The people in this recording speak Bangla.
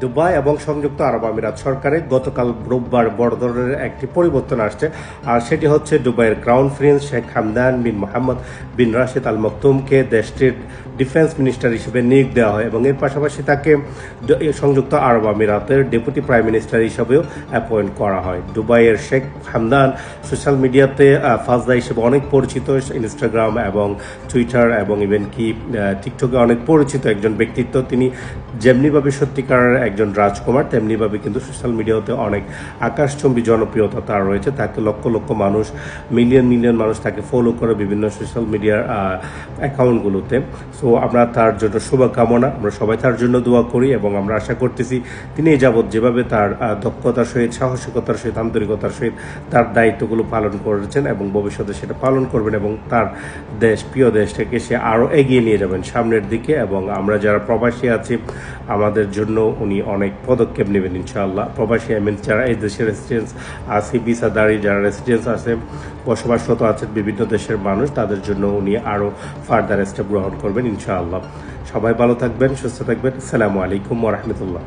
দুবাই এবং সংযুক্ত আরব আমিরাত সরকারে গতকাল রোববার বড় ধরনের একটি পরিবর্তন আসছে, আর সেটি হচ্ছে দুবাইয়ের ক্রাউন প্রিন্স শেখ হামদান বিন মোহাম্মদ বিন রাশিদ আল মকতুমকে দেশটির ডিফেন্স মিনিস্টার হিসেবে নিয়োগ দেওয়া হয় এবং এর পাশাপাশি তাকে সংযুক্ত আরব আমিরাতের ডেপুটি প্রাইম মিনিস্টার হিসেবেও অ্যাপয়েন্ট করা হয়। দুবাইয়ের শেখ হামদান সোশ্যাল মিডিয়াতে ফাজদা হিসেবে অনেক পরিচিত, ইনস্টাগ্রাম এবং টুইটার এবং ইভেন কি টিকটকে অনেক পরিচিত একজন ব্যক্তিত্ব। তিনি যেমনিভাবে সত্যিকার একজন রাজকুমার, তেমনিভাবে কিন্তু সোশ্যাল মিডিয়াতে অনেক আকাশচুম্বী জনপ্রিয়তা তার রয়েছে। তাকে লক্ষ লক্ষ মানুষ, মিলিয়ন মিলিয়ন মানুষ তাকে ফলো করে বিভিন্ন সোশ্যাল মিডিয়ার অ্যাকাউন্টগুলোতে। সো আমরা তার জন্য শুভকামনা, আমরা সবাই তার জন্য দোয়া করি এবং আমরা আশা করতেছি তিনি এই যাবৎ যেভাবে তার দক্ষতার সহিত, সাহসিকতার সহিত, আন্তরিকতার সহিত তার দায়িত্বগুলো পালন করেছেন এবং ভবিষ্যতে সেটা পালন করবেন এবং তার দেশ, প্রিয় দেশটাকে সে আরও এগিয়ে নিয়ে যাবেন সামনের দিকে। এবং আমরা যারা প্রবাসী আছি আমাদের জন্য উনি অনেক পদক্ষেপ নেবেন ইনশাআল্লাহ। প্রবাসী মিনস যারা এই দেশের রেসিডেন্স আছে, ভিসাদারি যারা রেসিডেন্স আছে, বসবাসরত আছেন বিভিন্ন দেশের মানুষ, তাদের জন্য উনি আরও ফার্দার স্টেপ গ্রহণ করবেন ইনশাআল্লাহ। সবাই ভালো থাকবেন, সুস্থ থাকবেন। আসসালামু আলাইকুম ওয়া রাহমাতুল্লাহ।